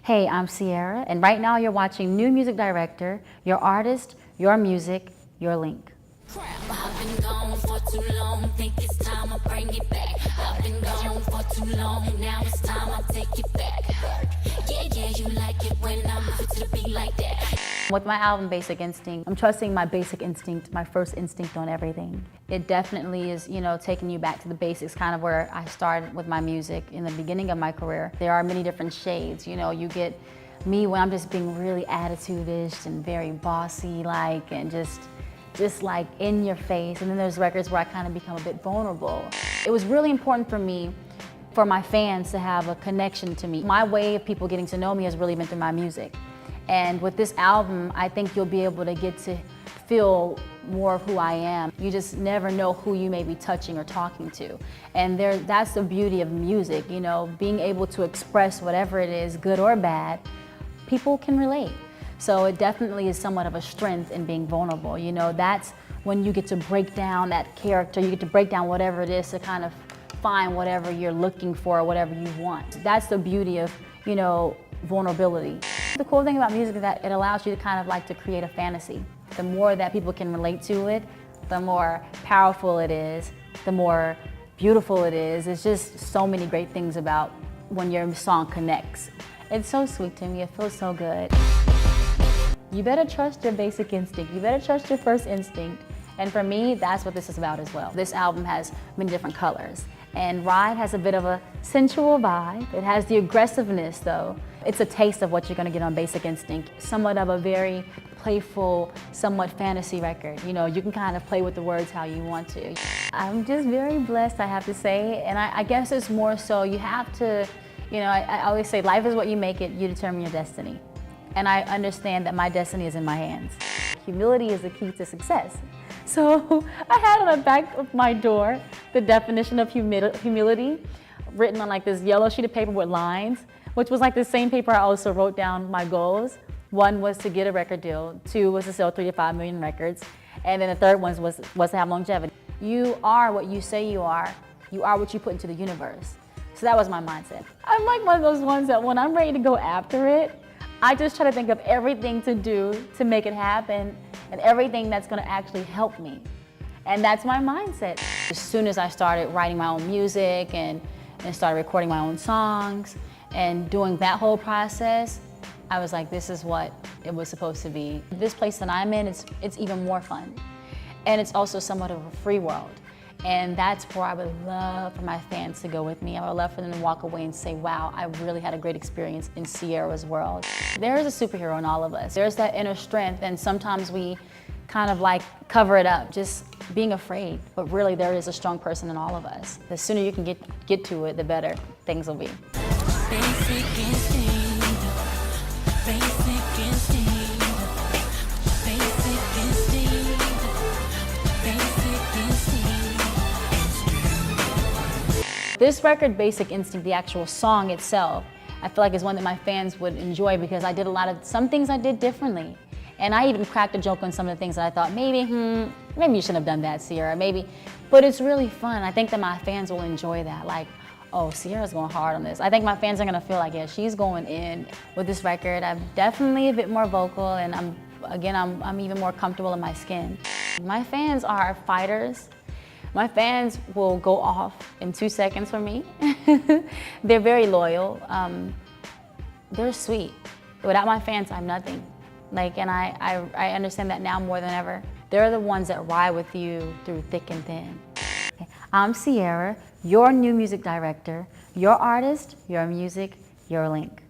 Hey, I'm CIARA, and right now you're watching New Music Director, Your Artist, Your Music, Your Link. I've been gone for too long, think it's time I bring it back. I've been gone for too long, now it's time I take it back. Yeah, you like it when I move to the beat like that. With my album Basic Instinct, I'm trusting my basic instinct, my first instinct on everything. It definitely is, taking you back to the basics, kind of where I started with my music in the beginning of my career. There are many different shades, you get me when I'm just being really attitude-ish and very bossy-like and just like in your face. And then there's records where I kind of become a bit vulnerable. It was really important for me, for my fans to have a connection to me. My way of people getting to know me has really been through my music. And with this album, I think you'll be able to get to feel more of who I am. You just never know who you may be touching or talking to. And that's the beauty of music, being able to express whatever it is, good or bad, people can relate. So it definitely is somewhat of a strength in being vulnerable. That's when you get to break down that character, you get to break down whatever it is to kind of find whatever you're looking for or whatever you want. That's the beauty of, vulnerability. The cool thing about music is that it allows you to kind of like to create a fantasy. The more that people can relate to it, the more powerful it is, the more beautiful it is. It's just so many great things about when your song connects. It's so sweet to me, it feels so good. You better trust your basic instinct. You better trust your first instinct. And for me, that's what this is about as well. This album has many different colors. And Ride has a bit of a sensual vibe. It has the aggressiveness though. It's a taste of what you're gonna get on Basic Instinct. Somewhat of a very playful, somewhat fantasy record. You can kind of play with the words how you want to. I'm just very blessed, I have to say. And I guess it's more so you have to, I always say life is what you make it, you determine your destiny. And I understand that my destiny is in my hands. Humility is the key to success. So I had on the back of my door the definition of humility written on like this yellow sheet of paper with lines, which was like the same paper I also wrote down my goals. One was to get a record deal, 2 was to sell 3 to 5 million records, and then the third one was to have longevity. You are what you say you are what you put into the universe. So that was my mindset. I'm like one of those ones that when I'm ready to go after it, I just try to think of everything to do to make it happen and everything that's gonna actually help me. And that's my mindset. As soon as I started writing my own music and started recording my own songs and doing that whole process, I was like, this is what it was supposed to be. This place that I'm in, it's even more fun. And it's also somewhat of a free world. And that's where I would love for my fans to go with me. I would love for them to walk away and say, wow, I really had a great experience in CIARA's world. There is a superhero in all of us. There's that inner strength, and sometimes we kind of like cover it up, just being afraid. But really, there is a strong person in all of us. The sooner you can get to it, the better things will be. Basic instinct, basic instinct, basic instinct, basic instinct. This record, Basic Instinct, the actual song itself, I feel like is one that my fans would enjoy because I did some things I did differently. And I even cracked a joke on some of the things that I thought, maybe you shouldn't have done that, CIARA, maybe. But it's really fun. I think that my fans will enjoy that. Like, oh, CIARA's going hard on this. I think my fans are gonna feel like, yeah, she's going in with this record. I'm definitely a bit more vocal, and I'm even more comfortable in my skin. My fans are fighters. My fans will go off in 2 seconds for me. They're very loyal. They're sweet. Without my fans, I'm nothing. And I understand that now more than ever. They're the ones that ride with you through thick and thin. I'm CIARA, your new music director, your artist, your music, your link.